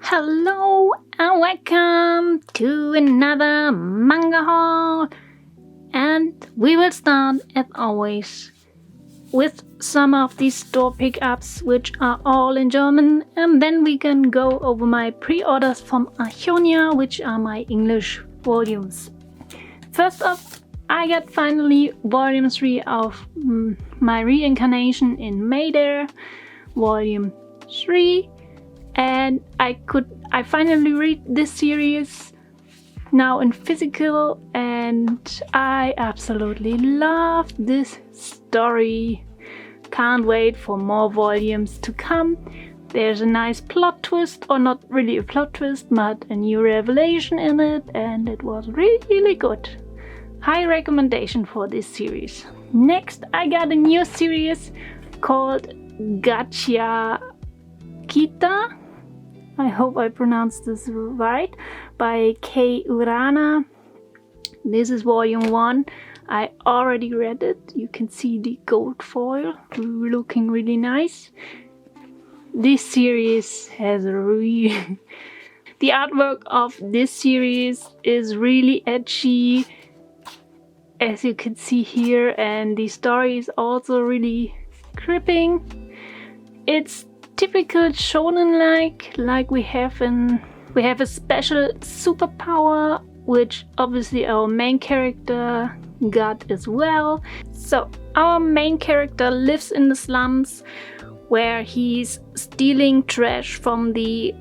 Hello and welcome to another manga haul, and we will start as always with some of these store pickups which are all in German, and then we can go over my pre-orders from Archonia, which are my English volumes. First off, I got finally volume 3 of my reincarnation in Mayday, volume 3. And I finally read this series now in physical, and I absolutely love this story. Can't wait for more volumes to come. There's a nice plot twist, or not really a plot twist, but a new revelation in it, and it was really good. High recommendation for this series. Next, I got a new series called Gachiakuta. I hope I pronounced this right, by Kei Urana. This is volume 1. I already read it. You can see the gold foil looking really nice. This series has the artwork of this series is really edgy, as you can see here, and the story is also really gripping. It's typical shonen like we have a special superpower, which obviously our main character got as well. So our main character lives in the slums where he's stealing trash from the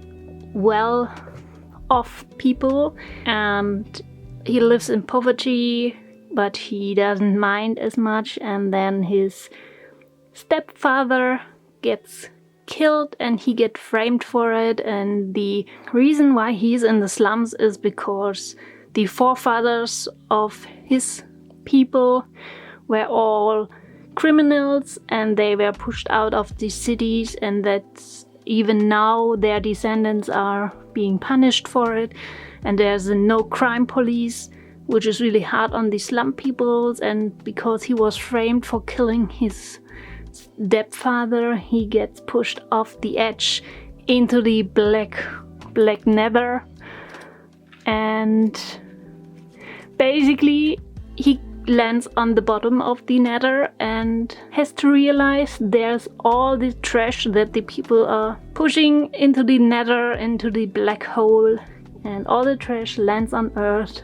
well-off people, and he lives in poverty, but he doesn't mind as much. And then his stepfather gets killed and he gets framed for it, and the reason why he's in the slums is because the forefathers of his people were all criminals and they were pushed out of the cities, and that's even now their descendants are being punished for it. And there's a no crime police, which is really hard on the slum peoples, and because he was framed for killing his stepfather, he gets pushed off the edge into the black nether, and basically he lands on the bottom of the nether and has to realize there's all the trash that the people are pushing into the nether, into the black hole, and all the trash lands on earth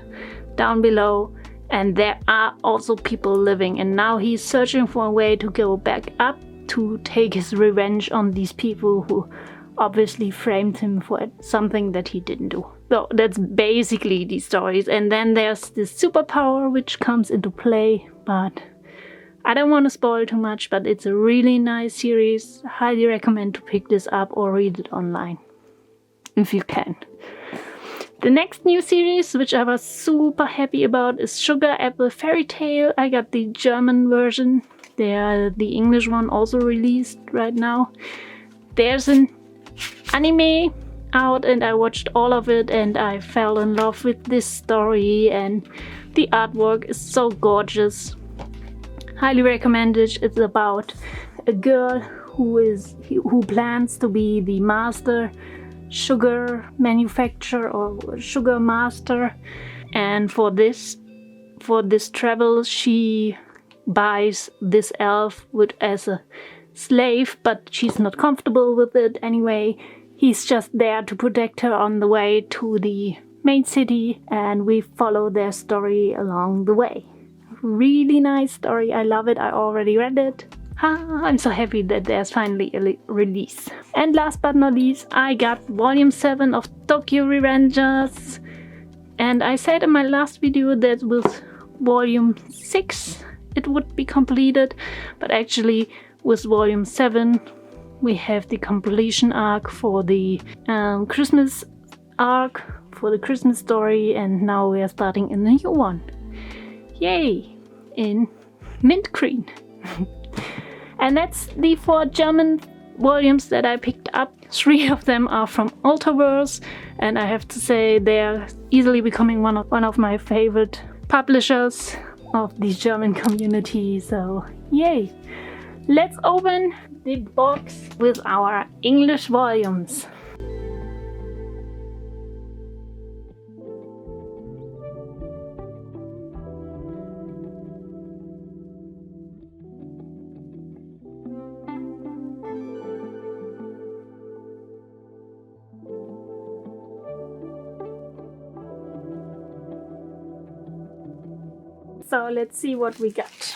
down below. And there are also people living, and now he's searching for a way to go back up to take his revenge on these people who obviously framed him for something that he didn't do. So that's basically the stories. And then there's this superpower which comes into play, but I don't want to spoil too much, but it's a really nice series. Highly recommend to pick this up or read it online, if you can. The next new series, which I was super happy about, is Sugar Apple Fairy Tale. I got the German version. The English one also released right now. There's an anime out and I watched all of it, and I fell in love with this story, and the artwork is so gorgeous. Highly recommended. It's about a girl who plans to be the master sugar manufacturer or sugar master, and for this travel she buys this elf as a slave, but she's not comfortable with it anyway. He's just there to protect her on the way to the main city, and we follow their story along the way. Really nice story. I love it. I already read it. I'm so happy that there's finally a release. And last but not least, I got volume 7 of Tokyo Revengers. And I said in my last video that with volume 6 it would be completed, but actually with volume 7 we have the completion arc for the Christmas arc, for the Christmas story, and now we are starting in the new one. Yay! In mint green. And that's the 4 German volumes that I picked up. 3 of them are from Ultraverse, and I have to say they're easily becoming one of my favorite publishers of the German community, so yay! Let's open the box with our English volumes. So let's see what we got.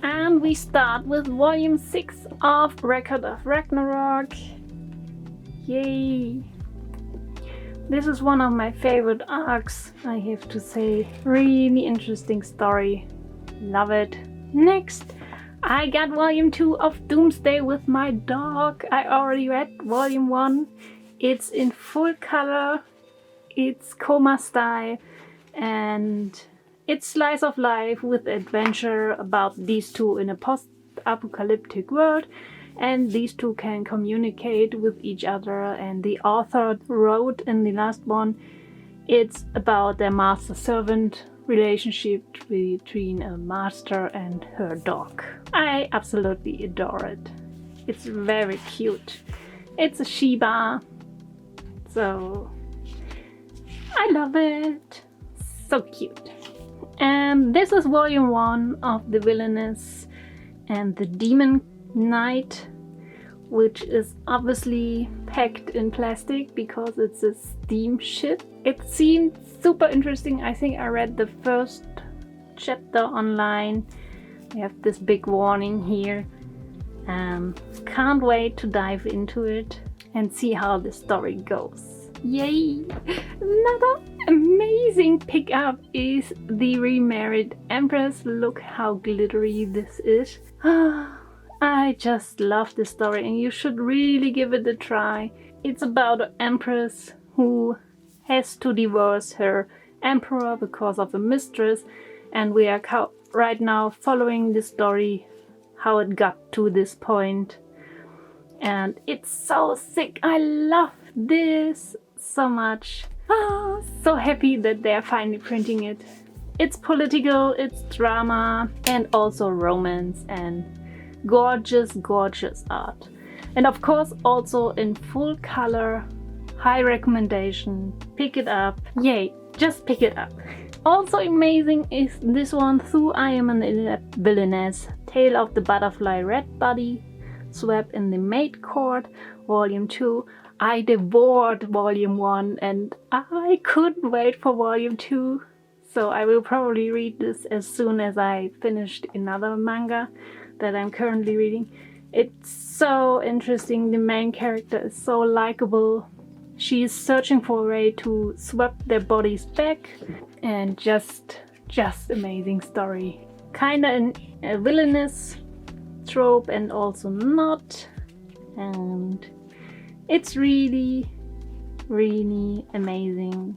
And we start with volume 6 of Record of Ragnarok. Yay! This is one of my favorite arcs, I have to say. Really interesting story. Love it. Next, I got volume 2 of Doomsday with My Dog. I already read volume 1. It's in full color. It's coma style. And it's slice of life with adventure about these two in a post-apocalyptic world. And these two can communicate with each other. And the author wrote in the last one, it's about their master-servant relationship between a master and her dog. I absolutely adore it. It's very cute. It's a Shiba, so I love it. So cute. And this is volume 1 of The Villainess and the Demon Knight, which is obviously packed in plastic because it's a steam ship. It seemed super interesting. I think I read the first chapter online. I have this big warning here. Can't wait to dive into it and see how the story goes. Yay! Another amazing pickup is The Remarried Empress. Look how glittery this is. I just love this story and you should really give it a try. It's about an empress who has to divorce her emperor because of a mistress, and we are right now following the story, how it got to this point. And it's so sick. I love this so much. So happy that they're finally printing it. It's political, it's drama, and also romance, and gorgeous, gorgeous art. And of course also in full color. High recommendation. Pick it up. Yay, just pick it up. Also amazing is this one, Though I Am a Villainess, Tale of the Butterfly Red Body, Swap in the Maid Court, volume 2. I devoured volume 1 and I couldn't wait for volume 2. So I will probably read this as soon as I finished another manga that I'm currently reading. It's so interesting. The main character is so likable. She is searching for a way to swap their bodies back, and just amazing story. Kinda a villainous trope and also not. And it's really, really amazing.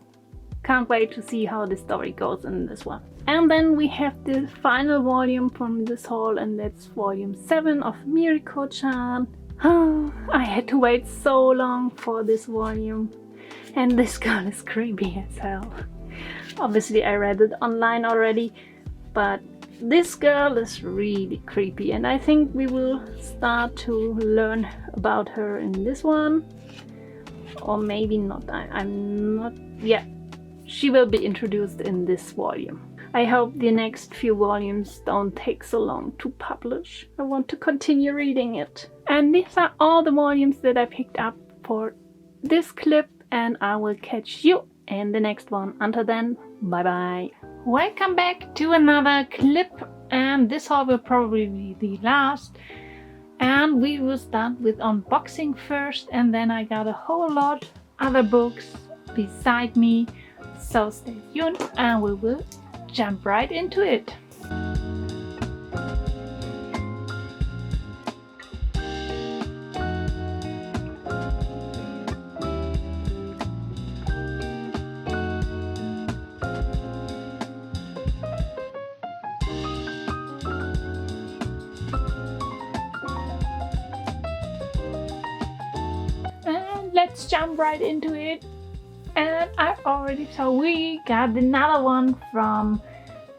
Can't wait to see how the story goes in this one. And then we have the final volume from this haul, and that's volume 7 of Miriko-chan. I had to wait so long for this volume, and this girl is creepy as hell. Obviously I read it online already, but this girl is really creepy, and I think we will start to learn about her in this one. Or maybe not, I'm not, yeah. She will be introduced in this volume. I hope the next few volumes don't take so long to publish. I want to continue reading it. And these are all the volumes that I picked up for this clip, and I will catch you in the next one. Until then, bye bye. Welcome back to another clip, and this haul will probably be the last. And we will start with unboxing first, and then I got a whole lot other books beside me. So stay tuned and we will jump right into it. And let's jump right into it. And so we got another one from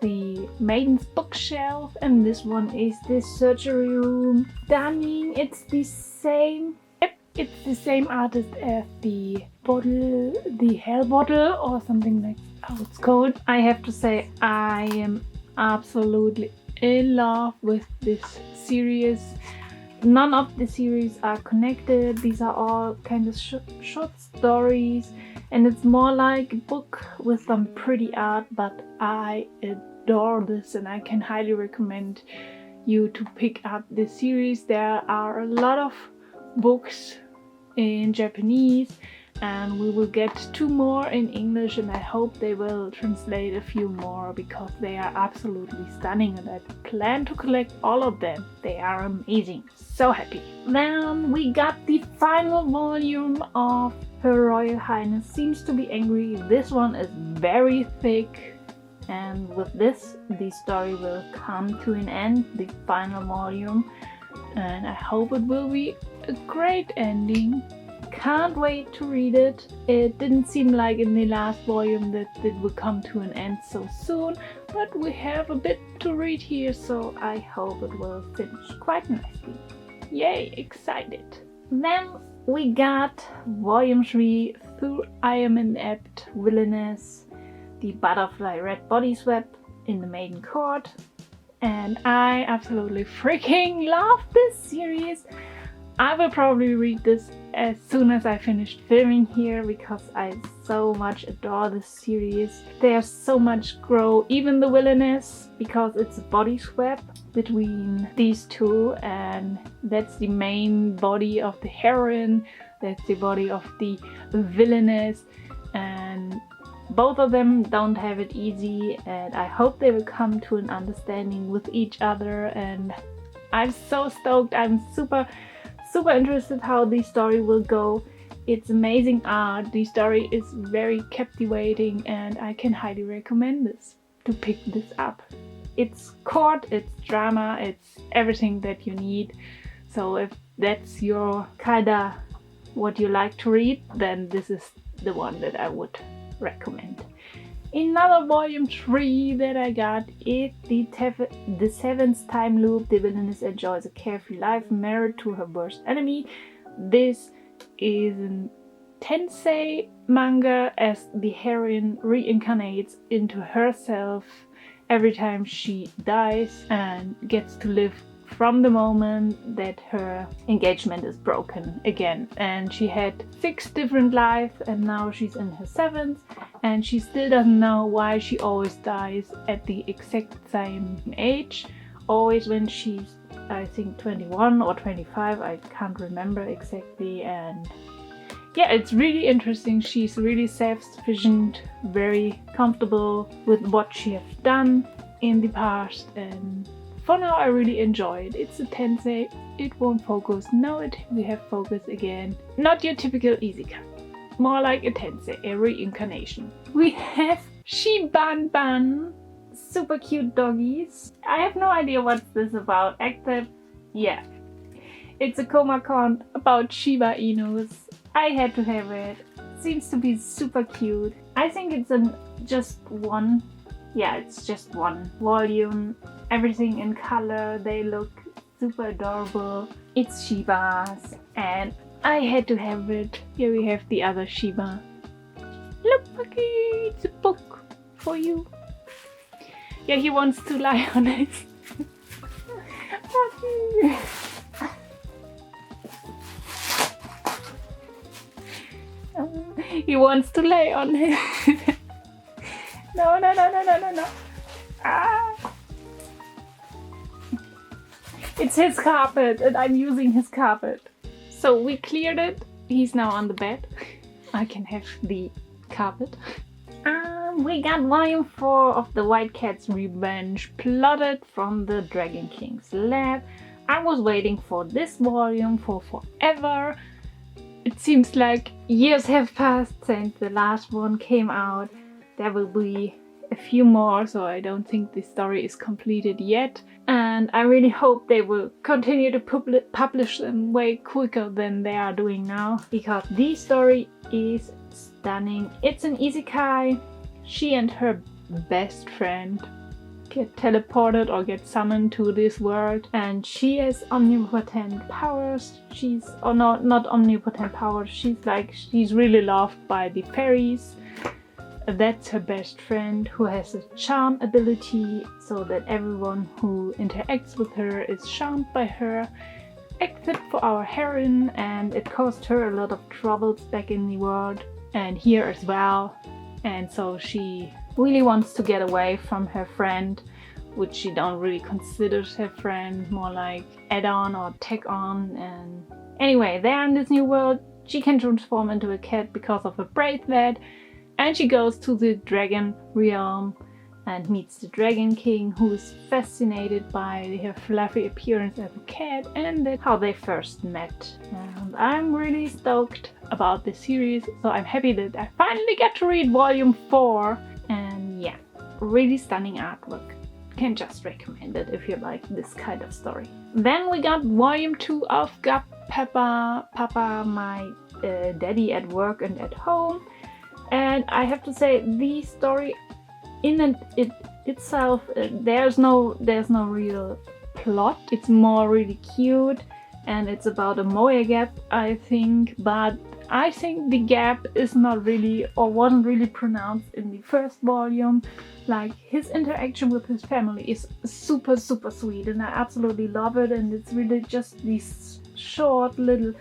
the Maiden's Bookshelf, and this one is the Surgery Room. Stunning. It's the same. Yep, it's the same artist as the bottle, the Hell Bottle, or something like how it's called. I have to say I am absolutely in love with this series. none of the series are connected. These are all kind of short stories, and it's more like a book with some pretty art, but I adore this and I can highly recommend you to pick up this series. There are a lot of books in Japanese, and we will get 2 more in English, and I hope they will translate a few more because they are absolutely stunning and I plan to collect all of them. They are amazing. So happy. Then we got the final volume of Her Royal Highness Seems to Be Angry. This one is very thick, and with this the story will come to an end, the final volume, and I hope it will be a great ending. Can't wait to read it. It didn't seem like in the last volume that it would come to an end so soon, but we have a bit to read here, so I hope it will finish quite nicely. Yay, excited. Then we got volume 3, Through I Am Inept Villainess, the Butterfly Red Body Swap in the Maiden Court, and I absolutely freaking love this series. I will probably read this as soon as I finished filming here because I so much adore this series. There's so much growth, even the villainess, because it's a body swap between these two, and that's the main body of the heroine, that's the body of the villainess, and both of them don't have it easy, and I hope they will come to an understanding with each other, and I'm so stoked. I'm super interested how the story will go. It's amazing art, the story is very captivating, and I can highly recommend this to pick this up. It's court, it's drama, it's everything that you need. So if that's your kinda what you like to read, then this is the one that I would recommend. Another volume 3 that I got is the 7th time loop. The villainess enjoys a carefree life married to her worst enemy. This is a tensei manga as the heroine reincarnates into herself every time she dies and gets to live from the moment that her engagement is broken again. And she had 6 different lives and now she's in her 7th, and she still doesn't know why she always dies at the exact same age, always when she's, I think, 21 or 25, I can't remember exactly. And yeah, it's really interesting. She's really self-sufficient, very comfortable with what she has done in the past, and for now I really enjoy it. It's a tensei, it won't focus. Now we have focus again. Not your typical isekai, more like a tensei, a reincarnation. We have Shiban, super cute doggies. I have no idea what's this about, except, yeah, it's a Komakon about Shiba Inus. I had to have it. Seems to be super cute. I think it's just one volume. Everything in color, they look super adorable. It's Shiba's, and I had to have it. Here we have the other Shiba. Look, Bucky, it's a book for you. Yeah, he wants to lie on it. Bucky. He wants to lay on it. No. Ah. It's his carpet and I'm using his carpet. So we cleared it. He's now on the bed. I can have the carpet. We got volume 4 of The White Cat's Revenge, plotted from the Dragon King's lab. I was waiting for this volume for forever. It seems like years have passed since the last one came out. There will be a few more, so I don't think the story is completed yet. And I really hope they will continue to publish them way quicker than they are doing now, because this story is stunning. It's an isekai. She and her best friend get teleported or get summoned to this world, and she has omnipotent powers. Not omnipotent powers. She's really loved by the fairies. That's her best friend, who has a charm ability so that everyone who interacts with her is charmed by her. except for our heroine, and it caused her a lot of troubles back in the world and here as well. And so she really wants to get away from her friend, which she don't really consider her friend, more like add-on or tag-on. And anyway, there in this new world, she can transform into a cat because of a bracelet, and she goes to the dragon realm and meets the Dragon King, who is fascinated by her fluffy appearance as a cat, and that's how they first met. And I'm really stoked about this series, so I'm happy that I finally get to read volume 4. And yeah, really stunning artwork. Can just recommend it if you like this kind of story. Then we got volume 2 of Got Papa, My Daddy at Work and at Home. And I have to say, the story in itself, there's no real plot. It's more really cute, and it's about a moe gap, I think. But I think the gap is not really, or wasn't really pronounced in the first volume. Like, his interaction with his family is super sweet, and I absolutely love it. And it's really just these short little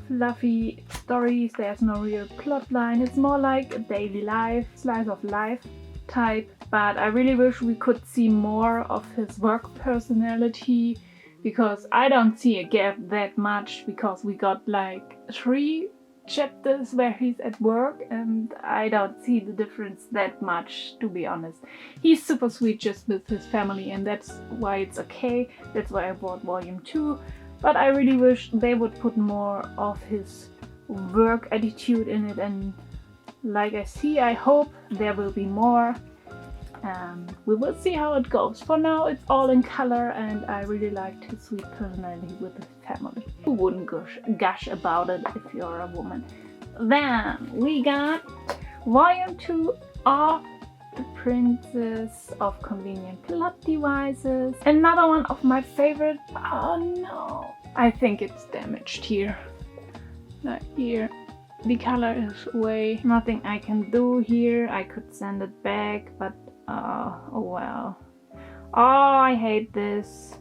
fluffy stories. There's no real plot line. It's more like a daily life, slice of life type. But I really wish we could see more of his work personality, because I don't see a gap that much, because we got like 3 chapters where he's at work, and I don't see the difference that much, to be honest. He's super sweet just with his family, and that's why it's okay. That's why I bought volume 2. But I really wish they would put more of his work attitude in it, and like I hope there will be more. We will see how it goes. For now, it's all in color, and I really liked his sweet personality with his family. Who wouldn't gush about it if you're a woman? Then we got volume 2 of The Princess of Convenient Plot Devices. Another one of my favorite. Oh no, I think it's damaged here. Like here. The color is way. Nothing I can do here. I could send it back, but oh well. Oh, I hate this.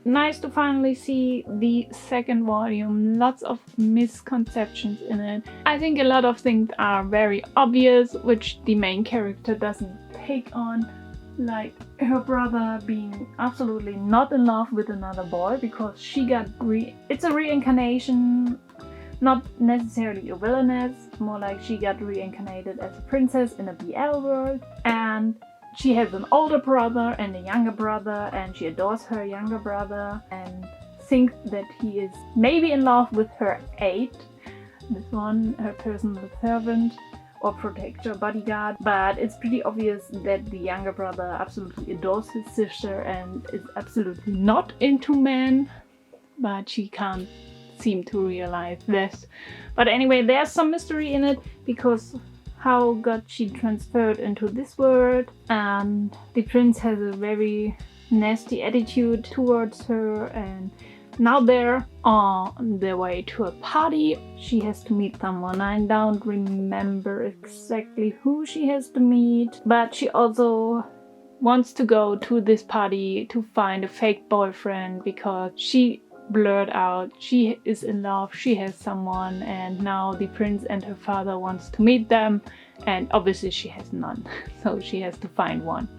Nice to finally see the second volume. Lots of misconceptions in it. I think a lot of things are very obvious, which the main character doesn't take on. Like her brother being absolutely not in love with another boy because she got it's a reincarnation. Not necessarily a villainess, more like she got reincarnated as a princess in a BL world, and she has an older brother and a younger brother, and she adores her younger brother and thinks that he is maybe in love with her aide, this one, her personal servant or protector, bodyguard. But it's pretty obvious that the younger brother absolutely adores his sister and is absolutely not into men, but she can't seem to realize this. But anyway, there's some mystery in it, because how got she transferred into this world, and the prince has a very nasty attitude towards her, and now they're on their way to a party. She has to meet someone. I don't remember exactly who she has to meet, but she also wants to go to this party to find a fake boyfriend, because she blurred out she is in love, she has someone, and now the prince and her father wants to meet them, and obviously she has none, so she has to find one.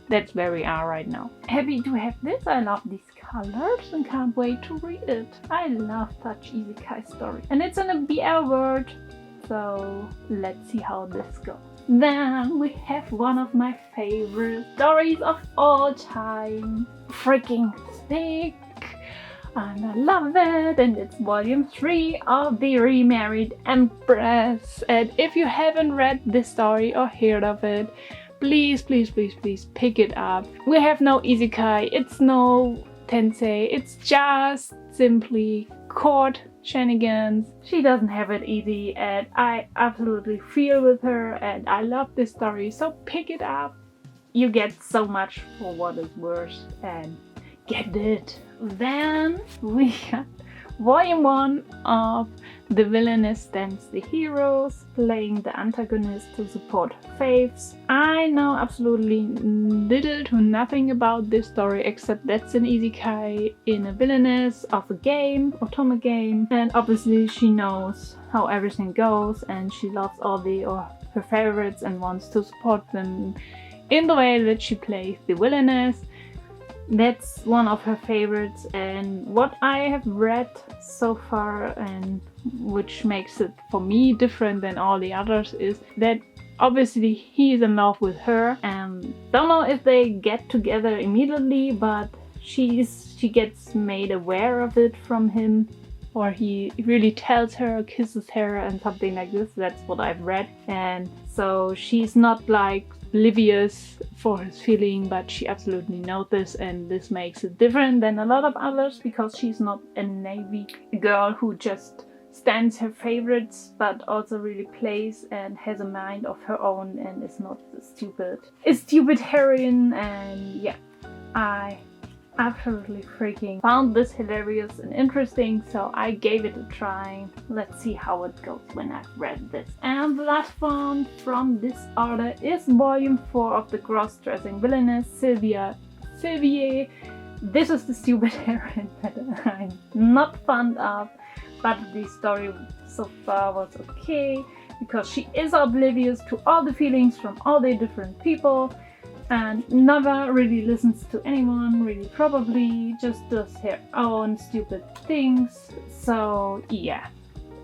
That's where we are right now. Happy to have this. I love these colors and can't wait to read it. I love such isekai story, and it's in a BL world, so let's see how this goes. Then we have one of my favorite stories of all time, Freaking Sick. And I love it, and it's volume 3 of The Remarried Empress. And if you haven't read this story or heard of it, please pick it up. We have no isekai, it's no tensei, it's just simply court shenanigans. She doesn't have it easy, and I absolutely feel with her, and I love this story, so pick it up. You get so much for what it's worth, and get it. Then we got volume 1 of The villainess stands the heroes, playing the antagonist to support faiths. I know absolutely little to nothing about this story, except that's an isekai in a villainess of a game, otome game, and obviously she knows how everything goes and she loves all her favorites and wants to support them in the way that she plays the villainess. That's one of her favorites, and what I have read so far, and which makes it for me different than all the others, is that obviously he is in love with her, and don't know if they get together immediately, but she gets made aware of it from him, or he really tells her, kisses her, and something like this. That's what I've read, and so she's not like oblivious for his feeling, but she absolutely knows this, and this makes it different than a lot of others because she's not a naive girl who just stands her favorites, but also really plays and has a mind of her own and is not a stupid heroine. And yeah, I absolutely freaking found this hilarious and interesting, so I gave it a try. Let's see how it goes when I've read this. And the last one from this order is volume 4 of the cross-dressing villainess Sylvie. This is the stupid heroine that I'm not fond of, but the story so far was okay because she is oblivious to all the feelings from all the different people and never really listens to anyone, really, probably just does her own stupid things. So yeah,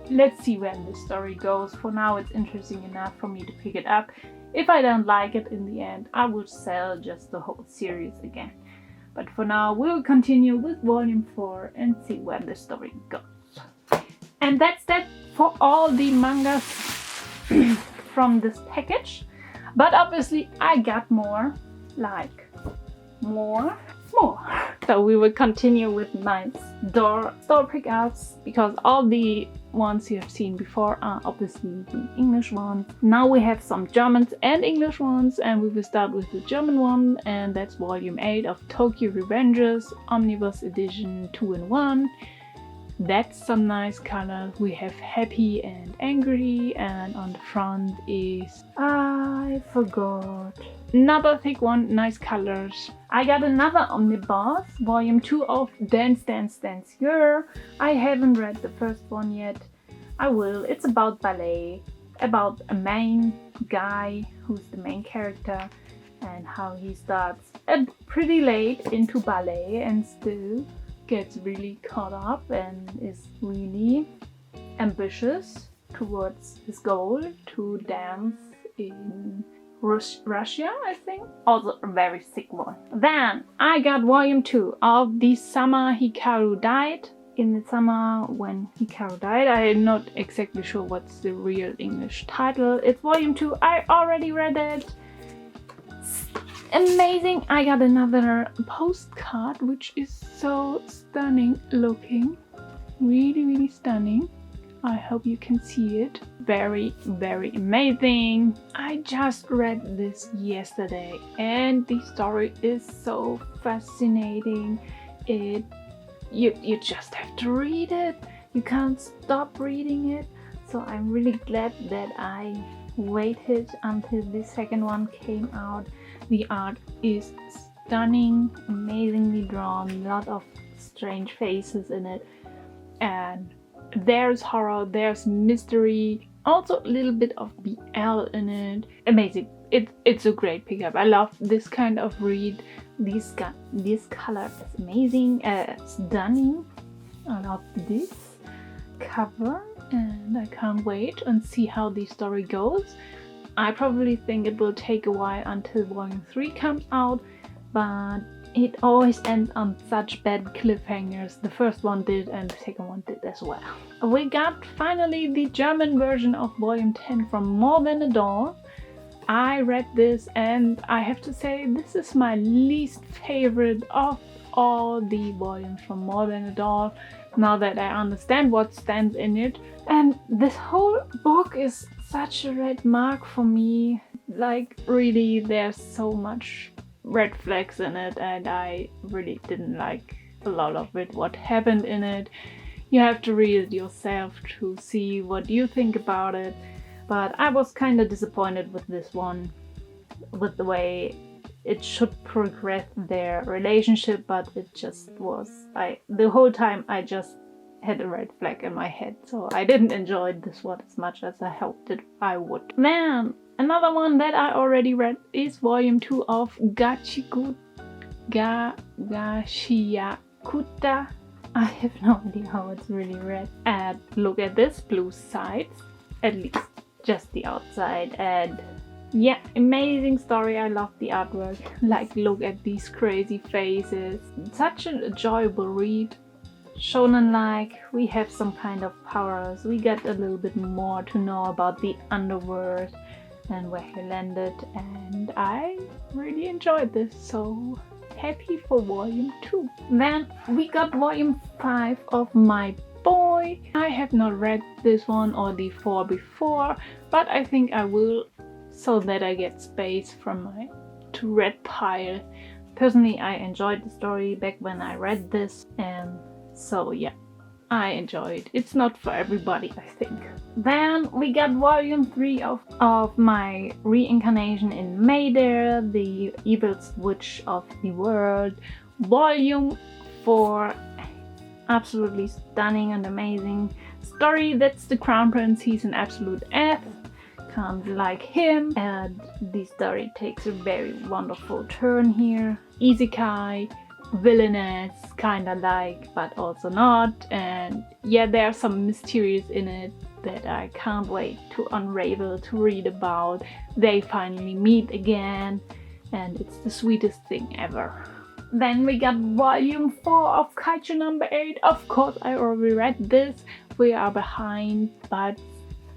let's see where the story goes. For now it's interesting enough for me to pick it up. If I don't like it in the end, I would sell just the whole series again. But for now we'll continue with volume 4 and see where the story goes. And that's that for all the mangas from this package. But obviously I got more. So we will continue with my store pickups, because all the ones you have seen before are obviously the English ones. Now we have some Germans and English ones, and we will start with the German one, and that's volume 8 of Tokyo Revengers Omnibus Edition 2-in-1. That's some nice colors. We have happy and angry, and on the front is, I forgot, another thick one, nice colors. I got another omnibus, volume 2 of Dance Dance Dance Girl. I haven't read the first one yet. I will. It's about ballet, about a main guy who's the main character and how he starts pretty late into ballet and still gets really caught up and is really ambitious towards his goal to dance in Russia, I think. Also a very sick one. Then I got volume 2 of The Summer Hikaru Died. In the summer when Hikaru died. I'm not exactly sure what's the real English title. It's volume 2. I already read it. Amazing. I got another postcard which is so stunning looking, really stunning. I hope you can see it. Very amazing. I just read this yesterday and the story is so fascinating. You just have to read it. You can't stop reading it. So I'm really glad that I waited until the second one came out. The art is stunning, amazingly drawn, a lot of strange faces in it, and there's horror, there's mystery, also a little bit of BL in it. Amazing. It's a great pickup. I love this kind of read. This color is amazing, stunning. I love this cover and I can't wait and see how the story goes. I probably think it will take a while until volume 3 comes out, but it always ends on such bad cliffhangers. The first one did and the second one did as well. We got finally the German version of volume 10 from More Than a Doll. I read this and I have to say this is my least favorite of all the volumes from More Than a Doll, now that I understand what stands in it. And this whole book is such a red mark for me. Like, really, there's so much red flags in it and I really didn't like a lot of it, what happened in it. You have to read it yourself to see what you think about it. But I was kind of disappointed with this one, with the way it should progress their relationship, but it just was, the whole time I just had a red flag in my head, so I didn't enjoy this one as much as I hoped that I would. Then another one that I already read is volume 2 of Gachiakuta. I have no idea how it's really read. And look at this, blue sides, at least just the outside. And yeah, amazing story. I love the artwork. Like, look at these crazy faces. Such an enjoyable read. Shonen-like, we have some kind of powers. We get a little bit more to know about the underworld and where he landed, and I really enjoyed this, so happy for volume 2. Then we got volume 5 of My Boy. I have not read this one or the 4 before, but I think I will, so that I get space from my to read pile. Personally, I enjoyed the story back when I read this, and so yeah, I enjoyed. It's not for everybody, I think. Then we got volume 3 of my reincarnation in Mayday, the evil witch of the world. Volume 4, absolutely stunning and amazing story. That's the Crown Prince, he's an absolute F. Can't like him, and the story takes a very wonderful turn here. Isekai, villainous, kinda like, but also not. And yeah, there's some mysterious in it that I can't wait to unravel, to read about. They finally meet again, and it's the sweetest thing ever. Then we got volume 4 of Kaiju number 8. Of course, I already read this. We are behind, but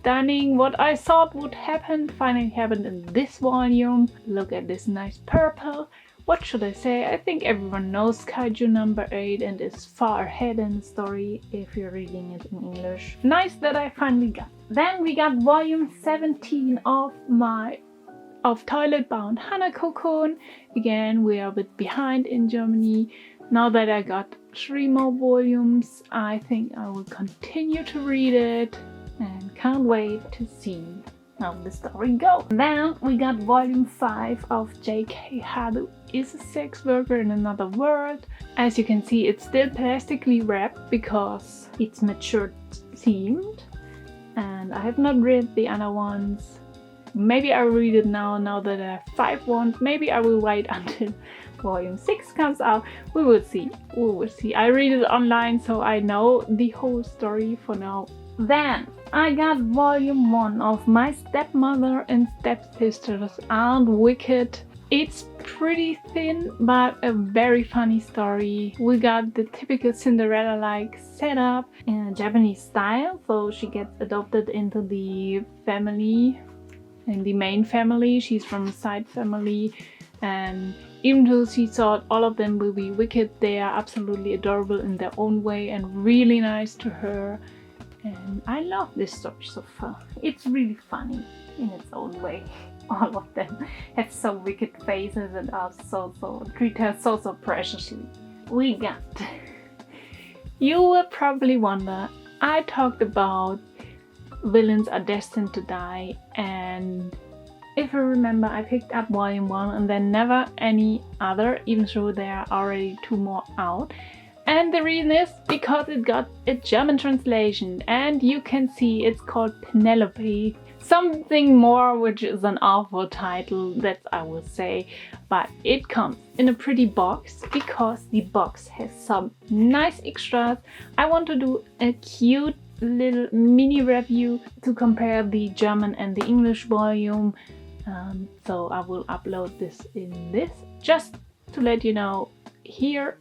stunning. What I thought would happen finally happened in this volume. Look at this nice purple. What should I say? I think everyone knows Kaiju number 8 and is far ahead in the story if you're reading it in English. Nice that I finally got. Then we got volume 17 of Toilet Bound Hanako-kun. Again, we are a bit behind in Germany. Now that I got 3 more volumes, I think I will continue to read it and can't wait to see how the story goes. Then we got volume 5 of J.K. Haru is a sex worker in another world. As you can see, it's still plastically wrapped because it's mature themed, and I have not read the other ones. Maybe I'll read it now that I have 5 ones. Maybe I will wait until volume 6 comes out. We will see. I read it online, so I know the whole story for now. Then I got volume 1 of My Stepmother and Stepsisters Aren't Wicked. It's pretty thin, but a very funny story. We got the typical Cinderella-like setup in a Japanese style. So she gets adopted into the family, in the main family. She's from a side family, and even though she thought all of them will be wicked, they are absolutely adorable in their own way and really nice to her. And I love this story so far. It's really funny in its own way. All of them have so wicked faces and are treat her so preciously. We got. You will probably wonder, I talked about villains are destined to die, and if you remember, I picked up volume 1 and then never any other, even though there are already 2 more out. And the reason is because it got a German translation, and you can see it's called Penelope. Something more, which is an awful title, that I would say. But it comes in a pretty box because the box has some nice extras. I want to do a cute little mini review to compare the German and the English volume. So I will upload this in this. Just to let you know, here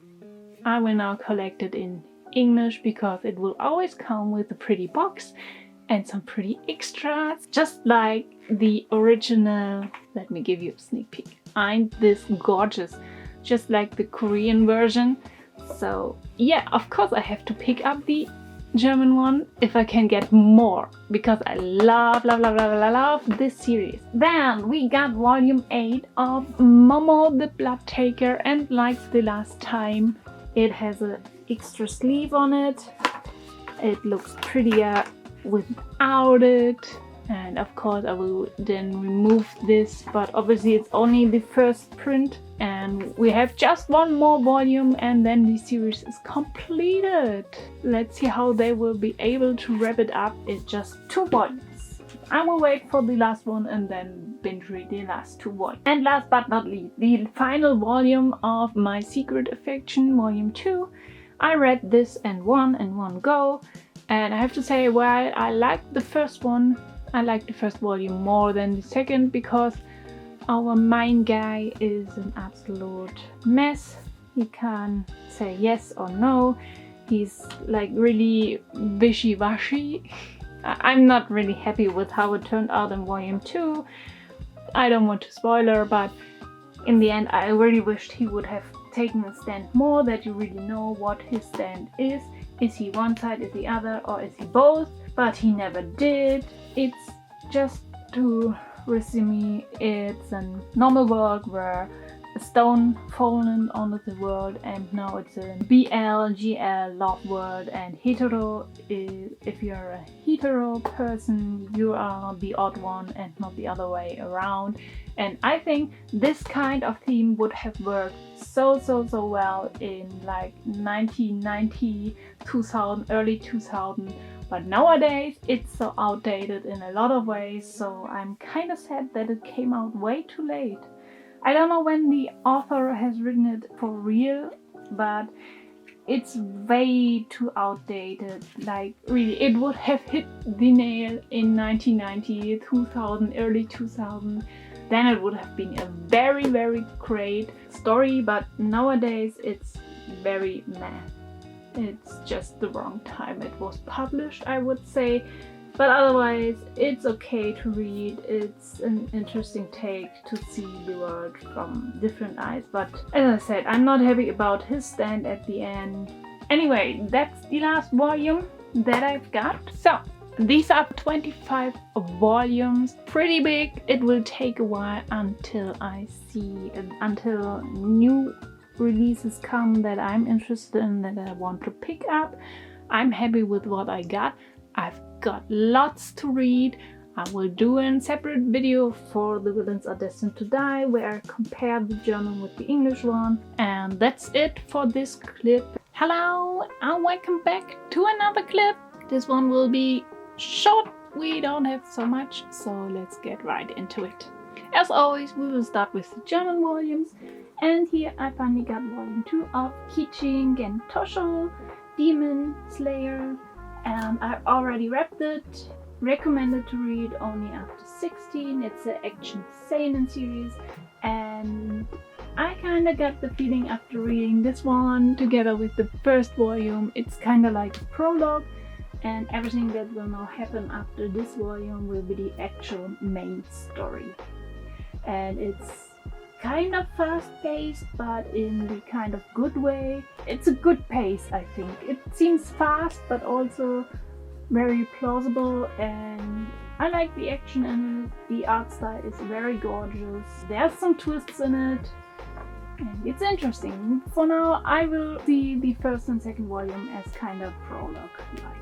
I will now collect it in English because it will always come with a pretty box and some pretty extras, just like the original. Let me give you a sneak peek. Ain't this gorgeous? Just like the Korean version. So yeah, of course I have to pick up the German one if I can get more, because I love this series. Then we got volume 8 of Momo the Blood Taker, and like the last time, it has an extra sleeve on it. It looks prettier without it. And of course I will then remove this, but obviously it's only the first print and we have just one more volume and then the series is completed. Let's see how they will be able to wrap it up in just 2 volumes. I will wait for the last one and then binge read the last 2 volumes. And last but not least, the final volume of My Secret Affection, Volume 2. I read this in one go, and I have to say, while I liked the first one, I like the first volume more than the second because our main guy is an absolute mess. He can't say yes or no. He's like really wishy-washy. I'm not really happy with how it turned out in volume 2. I don't want to spoiler, but in the end I really wished he would have taken a stand more, that you really know what his stand is. Is he one side, is he other, or is he both? But he never did. It's just to resume, it's a normal world where a stone fallen onto the world, and now it's a BL/GL love world, and hetero is, if you're a hetero person, you are the odd one and not the other way around. And I think this kind of theme would have worked so well in like 1990, 2000, early 2000. But nowadays it's so outdated in a lot of ways, so I'm kind of sad that it came out way too late. I don't know when the author has written it for real, but it's way too outdated. Like really, it would have hit the nail in 1990, 2000, early 2000. Then it would have been a very great story, but nowadays it's very meh. It's just the wrong time it was published, I would say. But otherwise, it's okay to read. It's an interesting take to see the world from different eyes. But as I said, I'm not happy about his stand at the end. Anyway, that's the last volume that I've got. So, these are 25 volumes. Pretty big. It will take a while until until new releases come that I'm interested in, that I want to pick up. I'm happy with what I got. I've got lots to read. I will do a separate video for The Villains Are Destined to Die where I compare the German with the English one. And that's it for this clip. Hello and welcome back to another clip. This one will be short. We don't have so much, so let's get right into it. As always, we will start with the German volumes. And here I finally got volume 2 of Kiching and Tosho, Demon Slayer. And I've already read it. Recommended to read only after 16. It's an action seinen series, and I kind of got the feeling after reading this one together with the first volume, it's kind of like a prologue, and everything that will now happen after this volume will be the actual main story. And it's kind of fast-paced, but in the kind of good way. It's a good pace, I think. It seems fast, but also very plausible, and I like the action in it. The art style is very gorgeous. There's some twists in it, and it's interesting. For now, I will see the first and second volume as kind of prologue-like.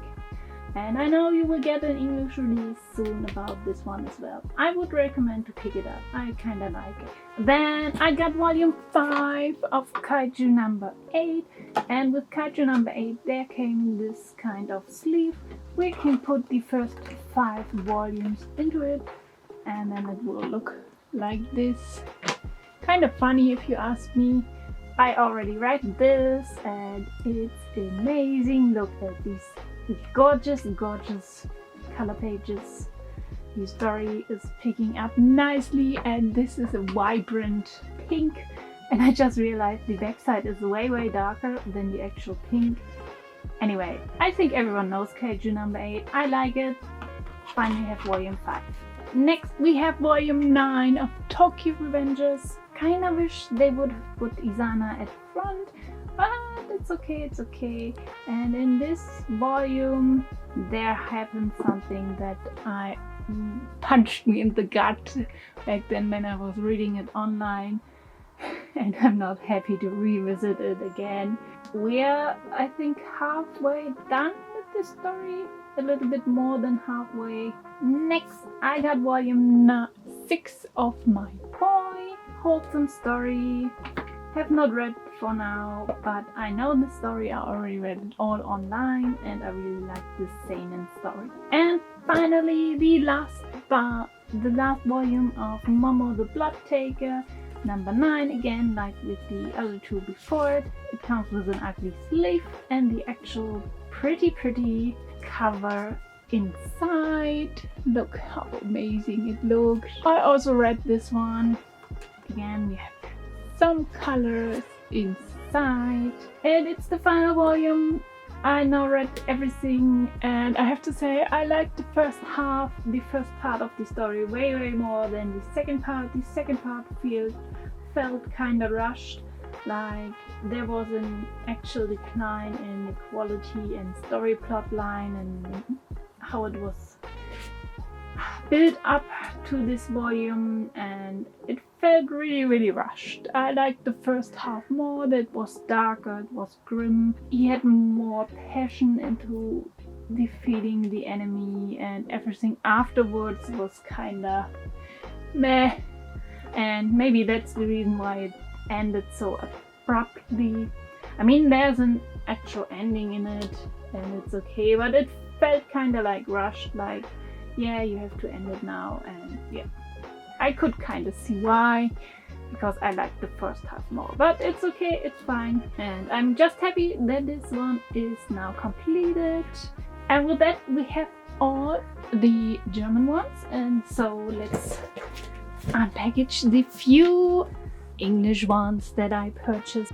And I know you will get an English release soon about this one as well. I would recommend to pick it up. I kinda like it. Then I got volume 5 of Kaiju number 8. And with Kaiju number 8 there came this kind of sleeve. We can put the first 5 volumes into it. And then it will look like this. Kind of funny if you ask me. I already read this and it's amazing. Look at these gorgeous color pages. The story is picking up nicely, and this is a vibrant pink, and I just realized the backside is way darker than the actual pink. Anyway, I think everyone knows Kaiju number 8. I like it. Finally have volume 5. Next we have volume 9 of Tokyo Revengers. Kinda wish they would have put Izana at front, but it's okay. And in this volume there happened something that punched me in the gut back then when I was reading it online, and I'm not happy to revisit it again. We're, I think, halfway done with this story, a little bit more than halfway. Next, I got volume 6 of My Boy, wholesome story. Have not read for now, but I know the story. I already read it all online and I really like the seinen story. And finally, the last volume of Momo the Blood Taker, number 9, again like with the other two before it. It comes with an ugly sleeve and the actual pretty cover inside. Look how amazing it looks. I also read this one. Again, we have some colors inside, and it's the final volume. I now read everything, and I have to say I liked the first part of the story way more than the second part. The second part felt kind of rushed, like there was an actual decline in the quality and story plot line and how it was built up to this volume, and it felt really rushed. I liked the first half more. That was darker, it was grim. He had more passion into defeating the enemy, and everything afterwards was kinda meh. And maybe that's the reason why it ended so abruptly. I mean, there's an actual ending in it and it's okay, but it felt kinda like rushed, like yeah, you have to end it now. And yeah, I could kind of see why, because I liked the first half more, but it's okay, it's fine, and I'm just happy that this one is now completed. And with that, we have all the German ones, and so let's unpackage the few English ones that I purchased.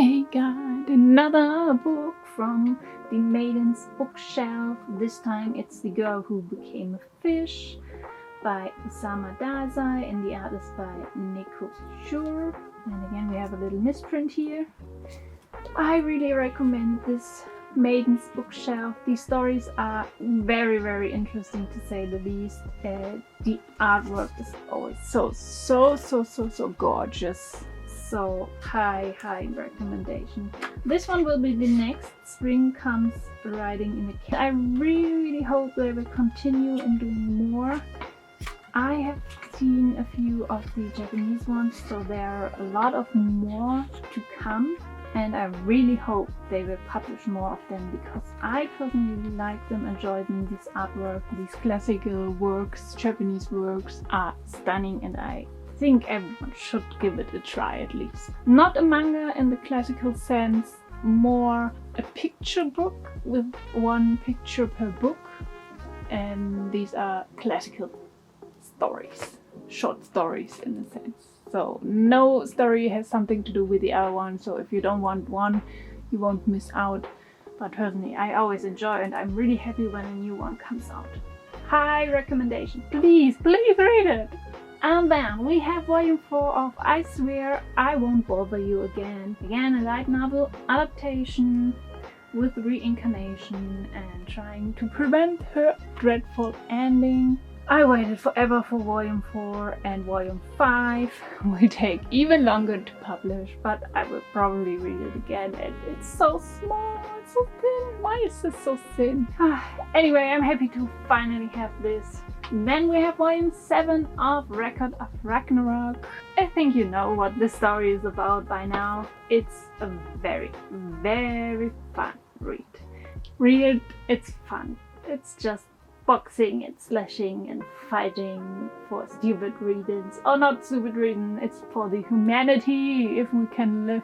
I got another book from the Maiden's Bookshelf. This time it's The Girl Who Became a Fish by Osama Dazai, and the art is by Nico Schur. And again, we have a little misprint here. I really recommend this Maiden's Bookshelf. These stories are very interesting, to say the least. The artwork is always so gorgeous. So high recommendation. This one will be the next. Spring Comes Riding in a Kit. I really hope they will continue and do more. I have seen a few of the Japanese ones, so there are a lot of more to come, and I really hope they will publish more of them, because I personally like them, enjoy them. This artwork, these classical works, Japanese works are stunning, and I think everyone should give it a try at least. Not a manga in the classical sense, more a picture book with one picture per book, and these are classical stories, short stories in a sense. So no story has something to do with the other one, so if you don't want one, you won't miss out. But personally, I always enjoy, and I'm really happy when a new one comes out. High recommendation. Please read it. And then we have volume 4 of I Swear I Won't Bother You Again. Again, a light novel adaptation with reincarnation and trying to prevent her dreadful ending. I waited forever for volume 4, and volume 5 will take even longer to publish, but I will probably read it again, and it's so small, it's so thin. Why is this so thin? Anyway, I'm happy to finally have this. Then we have volume 7 of Record of Ragnarok. I think you know what the story is about by now. It's a very fun read. Read it, it's fun. It's just boxing and slashing and fighting for stupid reasons. Or not stupid reasons, it's for the humanity, if we can live.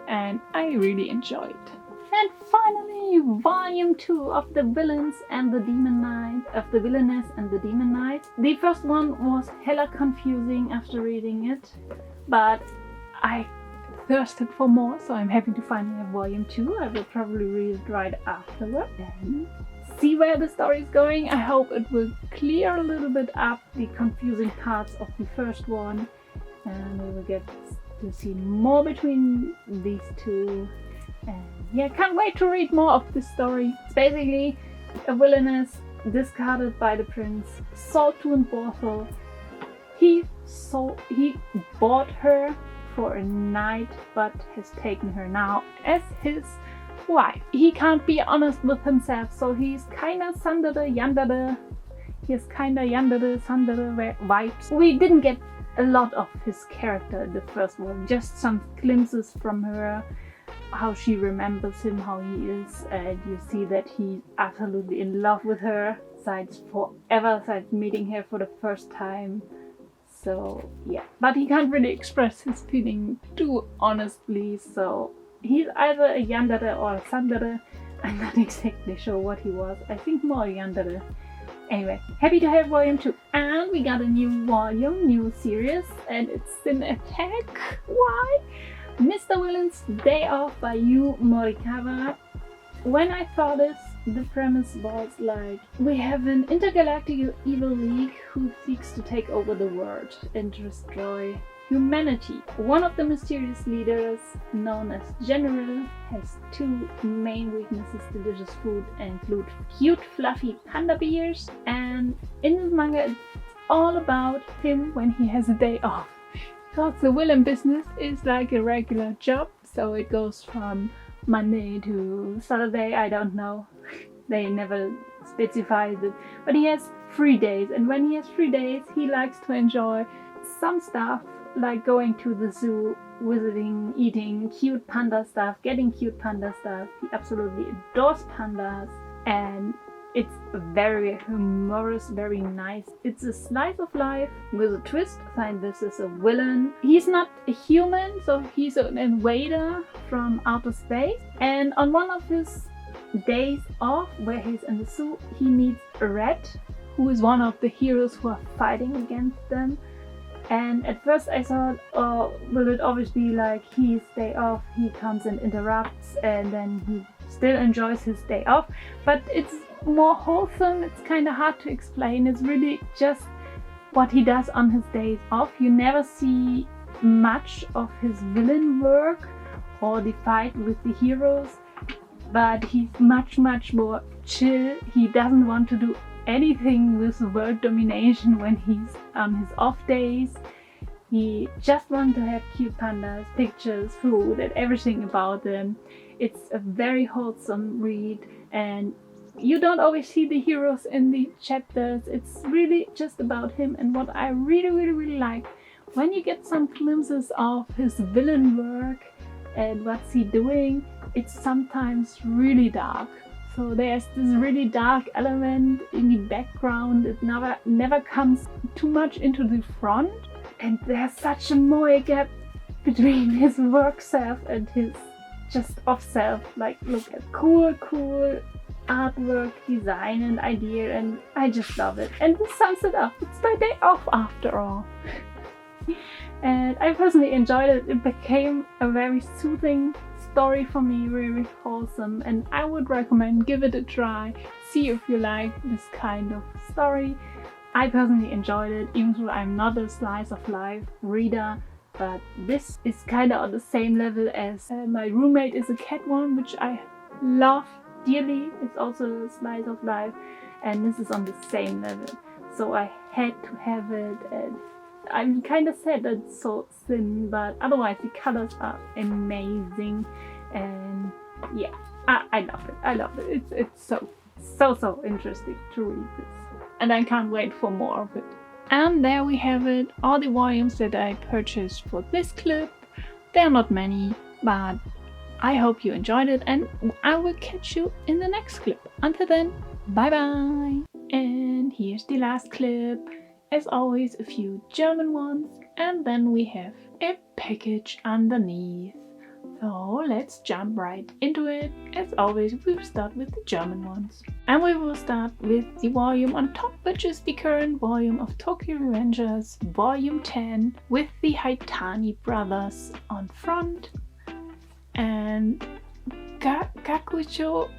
And I really enjoy it. And finally, volume 2 of The Villains and the Demon Knight, of The Villainess and the Demon Knight. The first one was hella confusing after reading it, but I thirsted for more, so I'm happy to finally have volume 2. I will probably read it right afterward and see where the story is going. I hope it will clear a little bit up the confusing parts of the first one, and we will get to see more between these two. And yeah, can't wait to read more of this story. It's basically a villainess discarded by the prince, sold to a brothel. He bought her for a night, but has taken her now as his wife. He can't be honest with himself, so he's kinda sandere, yandere. He has kinda yandere, sandere vibes. We didn't get a lot of his character in the first one, just some glimpses from her, how she remembers him, how he is, and you see that he's absolutely in love with her since meeting her for the first time. So yeah, but he can't really express his feeling too honestly, so he's either a yandere or a sandere. I'm not exactly sure what he was. I think more yandere. Anyway, happy to have volume 2. And we got a new volume, new series, and it's Sin Attack. Why? Mr. Villain's Day Off by Yu Morikawa. When I saw this, the premise was like, we have an intergalactic evil league who seeks to take over the world and destroy humanity. One of the mysterious leaders, known as General, has 2 main weaknesses: delicious food include cute fluffy panda bears, and in this manga it's all about him when he has a day off. Because the villain business is like a regular job, so it goes from Monday to Saturday, I don't know. They never specified it, but he has 3 days, and when he has 3 days he likes to enjoy some stuff, like going to the zoo, visiting, eating cute panda stuff, getting cute panda stuff. He absolutely adores pandas, and it's very humorous, very nice. It's a slice of life with a twist. And this is a villain. He's not a human, so he's an invader from outer space, and on one of his days off where he's in the zoo, he meets a rat who is one of the heroes who are fighting against them. And at first I thought, oh, will it always be like his day off, he comes and interrupts, and then he still enjoys his day off. But it's more wholesome, it's kind of hard to explain. It's really just what he does on his days off. You never see much of his villain work or the fight with the heroes, but he's much more chill. He doesn't want to do anything with world domination when he's on his off days. He just wants to have cute pandas, pictures, food, and everything about them. It's a very wholesome read, and you don't always see the heroes in the chapters. It's really just about him. And what I really like, when you get some glimpses of his villain work and what's he doing, it's sometimes really dark. So there's this really dark element in the background. It never comes too much into the front. And there's such a moe gap between his work self and his just off self. Like, look at cool artwork, design and idea, and I just love it. And this sums it up. It's my day off after all. And I personally enjoyed it. It became a very soothing story for me, very wholesome, and I would recommend give it a try. See if you like this kind of story. I personally enjoyed it, even though I'm not a slice of life reader, but this is kind of on the same level as My Roommate is a Cat one, which I love dearly. It's also a slice of life, and this is on the same level, so I had to have it. And I'm kind of sad that it's so thin, but otherwise the colors are amazing, and yeah, I love it. It's so interesting to read this, and I can't wait for more of it. And there we have it, all the volumes that I purchased for this clip. There are not many, but I hope you enjoyed it, and I will catch you in the next clip. Until then, bye bye! And here's the last clip. As always, a few German ones, and then we have a package underneath. So let's jump right into it. As always, we will start with the German ones. And we will start with the volume on top, which is the current volume of Tokyo Revengers, volume 10, with the Haitani brothers on front. And Gachiakuta,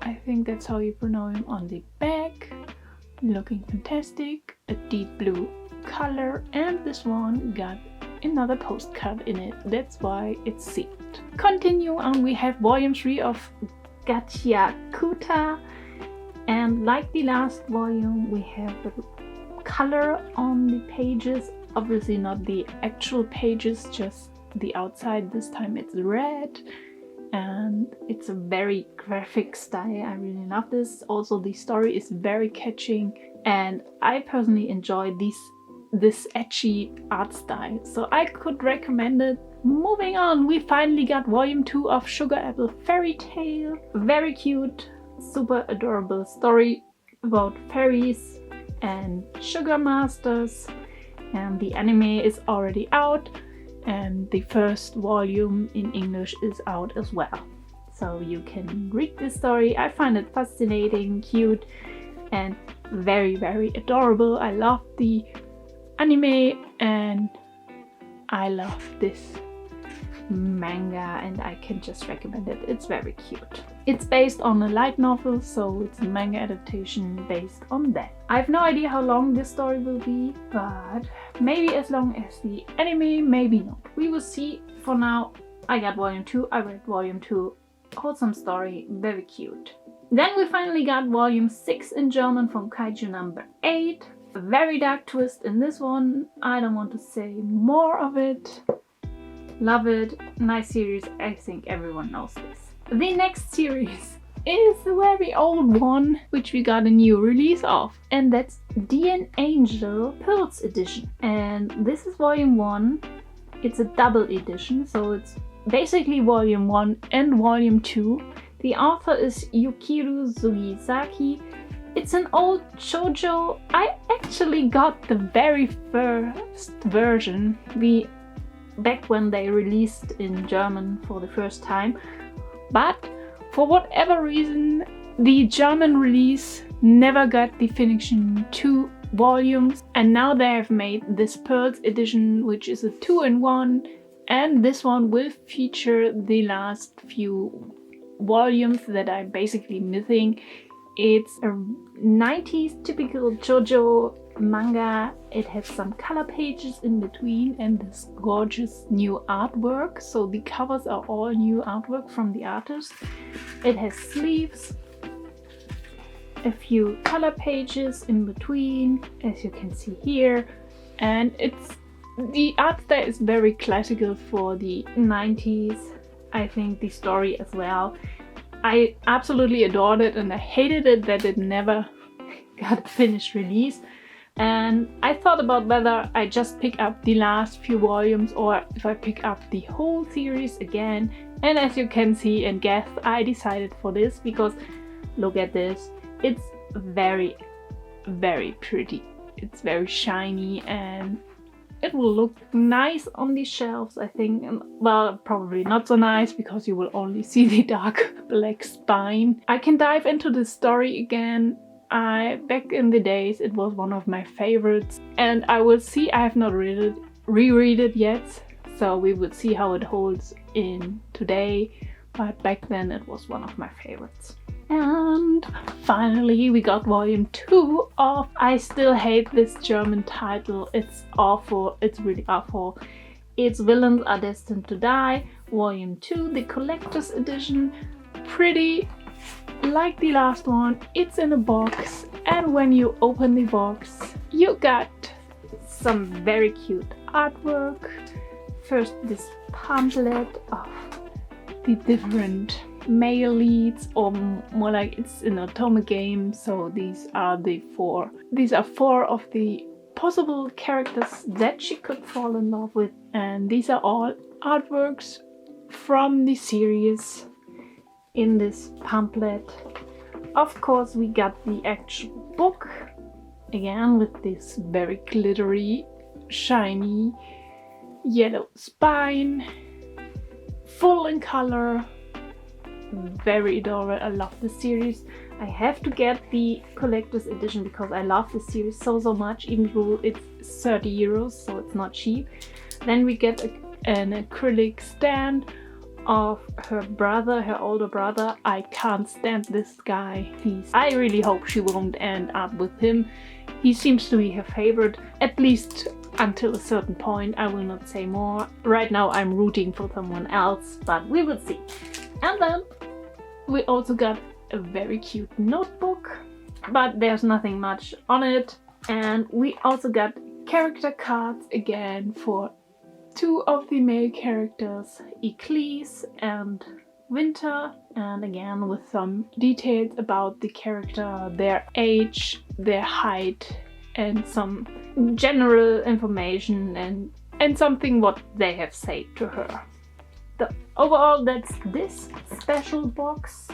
I think that's how you pronounce him, on the back. Looking fantastic, a deep blue color, and this one got another postcard in it, that's why it's sealed. Continue on, we have volume 3 of Gachiakuta, and And like the last volume, we have the color on the pages. Obviously not the actual pages, just the outside. This time it's red. And it's a very graphic style. I really love this. Also, the story is very catching, and I personally enjoy this edgy art style, so I could recommend it. Moving on, we finally got volume 2 of Sugar Apple Fairy Tale. Very cute, super adorable story about fairies and sugar masters, and the anime is already out. And the first volume in English is out as well. So you can read this story. I find it fascinating, cute, and very, very adorable. I love the anime and I love this manga, and I can just recommend it. It's very cute. It's based on a light novel, so it's a manga adaptation based on that. I have no idea how long this story will be, but maybe as long as the anime, maybe not. We will see. For now, I got volume 2, I read volume 2. Wholesome story, very cute. Then we finally got volume 6 in German from Kaiju number 8. A very dark twist in this one. I don't want to say more of it. Love it. Nice series. I think everyone knows this. The next series is a very old one, which we got a new release of, and that's d.n.angle Pearls edition. And this is volume 1. It's a double edition, so it's basically volume 1 and volume 2. The author is Yukiru Sugizaki. It's an old shoujo. I actually got the very first version back when they released in German for the first time, but for whatever reason the German release never got the finishing 2 volumes, and now they have made this Pearls edition, which is a 2-in-1, and this one will feature the last few volumes that I'm basically missing. It's a 90s typical shoujo manga. It has some color pages in between and this gorgeous new artwork. So the covers are all new artwork from the artist. It has sleeves, a few color pages in between, as you can see here, and the art style is very classical for the 90s. I think the story as well. I absolutely adored it, and I hated it that it never got a finished release. And I thought about whether I just pick up the last few volumes or if I pick up the whole series again. And as you can see and guess, I decided for this because look at this. It's very, very pretty. It's very shiny and it will look nice on the shelves, I think. Well, probably not so nice because you will only see the dark black spine. I can dive into the story again. Back in the days, it was one of my favorites, and I will see. I have not reread it yet, so we will see how it holds in today. But back then, it was one of my favorites. And finally, we got volume 2 of. I still hate this German title. It's awful. It's really awful. It's Villains Are Destined to Die, volume 2, the collector's edition. Pretty. Like the last one, it's in a box, and when you open the box, you got some very cute artwork. First, this pamphlet of the different male leads, or more like it's an otome game. So these are 4 of the possible characters that she could fall in love with, and these are all artworks from the series in this pamphlet. Of course, we got the actual book again with this very glittery, shiny yellow spine, full in color, very adorable. I love this series. I have to get the collector's edition because I love this series so much, even though it's 30 euros, so it's not cheap. Then we get an acrylic stand of her brother, her older brother. I can't stand this guy. I really hope she won't end up with him. He seems to be her favorite, at least until a certain point. I will not say more. Right now I'm rooting for someone else, but we will see. And then we also got a very cute notebook. but there's nothing much on it. And we also got character cards again for two of the male characters, Eclise and Winter, and again with some details about the character, their age, their height, and some general information and something what they have said to her. Overall, that's this special box.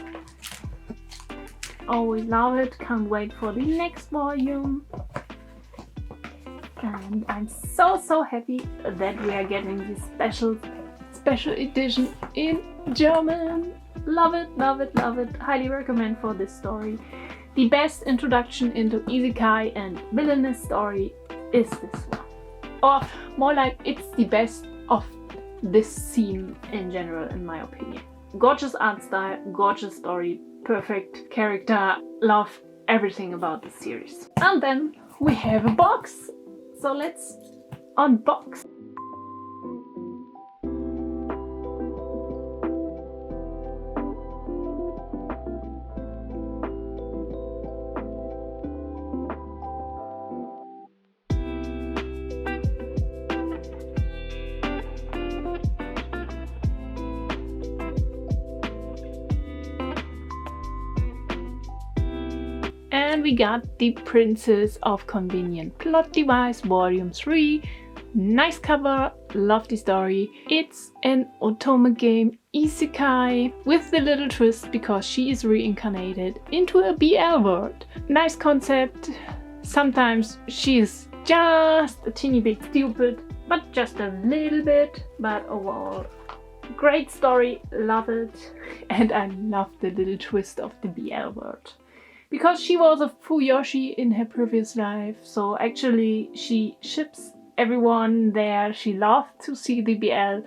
Always love it, can't wait for the next volume. And I'm so happy that we are getting this special edition in German. Love it, love it, love it. Highly recommend for this story. The best introduction into isekai and villainous story is this one. Or more like, it's the best of this scene in general, in my opinion. Gorgeous art style, gorgeous story, perfect character. Love everything about the series. And then we have a box. So let's unbox. And we got The Princess of Convenient Plot Device Volume 3. Nice cover, love the story. It's an otome game isekai with the little twist because she is reincarnated into a BL world. Nice concept. Sometimes she is just a teeny bit stupid, but just a little bit. But overall, great story, love it. And I love the little twist of the BL world. Because she was a Fuyoshi in her previous life, so actually she ships everyone there. She loved to see the BL,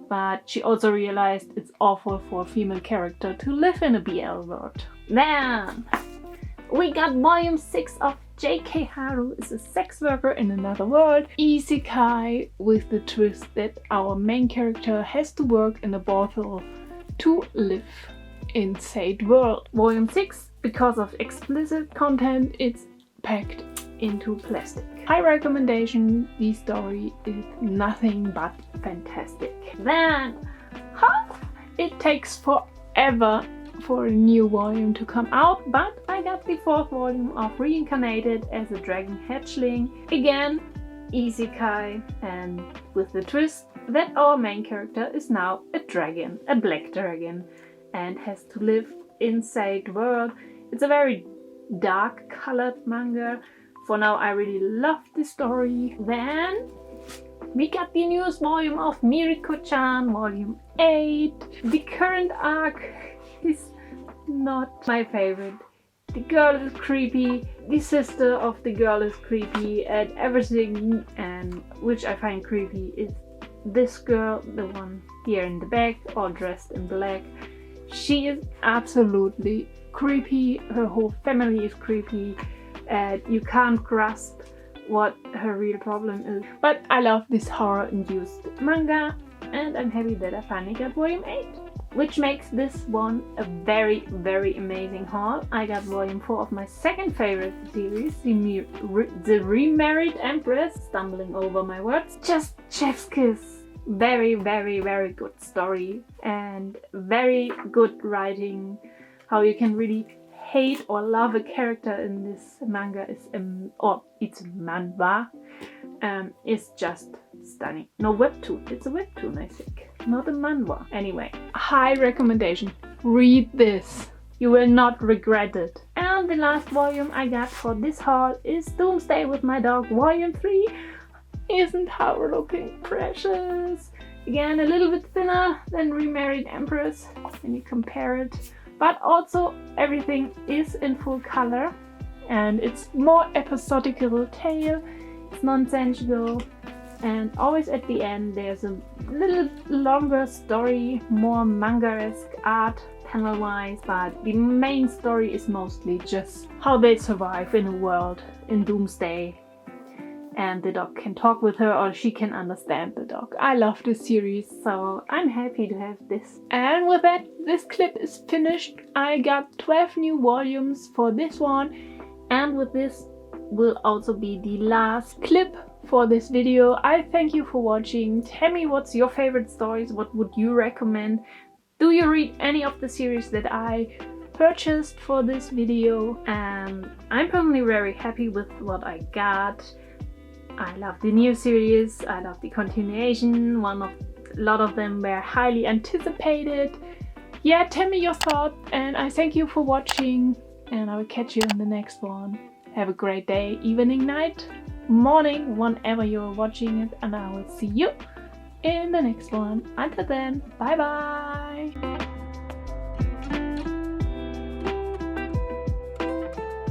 but she also realized it's awful for a female character to live in a BL world. Then we got volume 6 of J.K. Haru is a sex worker in another world. Isekai with the twist that our main character has to work in a brothel to live in said world. Volume 6. Because of explicit content, it's packed into plastic. High recommendation, the story is nothing but fantastic. Then, it takes forever for a new volume to come out, but I got the 4th volume of Reincarnated as a Dragon Hatchling. Again, isekai, and with the twist that our main character is now a dragon, a black dragon, and has to live inside world. It's a very dark colored manga. For now, I really love the story. Then we got the newest volume of Miriko-chan, volume 8. The current arc is not my favorite. The girl is creepy, the sister of the girl is creepy, and everything and which I find creepy is this girl, the one here in the back, all dressed in black. She is absolutely creepy, her whole family is creepy, and you can't grasp what her real problem is. But I love this horror-induced manga, and I'm happy that I finally got volume 8. Which makes this one a very amazing haul. I got volume 4 of my second favorite series, The Remarried Empress, stumbling over my words. Just chef's kiss. Very good story and very good writing. How you can really hate or love a character in this manga is, or it's manhwa, is just stunning. No, webtoon. It's a webtoon, I think. Not a manhwa. Anyway, high recommendation. Read this. You will not regret it. And the last volume I got for this haul is Doomsday with My Dog, volume 3. Isn't Haru looking precious? Again, a little bit thinner than Remarried Empress when you compare it. But also everything is in full color and it's more episodical tale. It's nonsensical and always at the end there's a little longer story, more manga-esque art panel-wise, but the main story is mostly just how they survive in a world in Doomsday. And the dog can talk with her or she can understand the dog. I love this series, so I'm happy to have this. And with that, this clip is finished. I got 12 new volumes for this one. And with this will also be the last clip for this video. I thank you for watching. Tell me what's your favorite stories, what would you recommend? Do you read any of the series that I purchased for this video? And I'm personally very happy with what I got. I love the new series, I love the continuation, a lot of them were highly anticipated. Yeah, tell me your thoughts, and I thank you for watching, and I will catch you in the next one. Have a great day, evening, night, morning, whenever you're watching it, and I will see you in the next one. Until then, bye bye!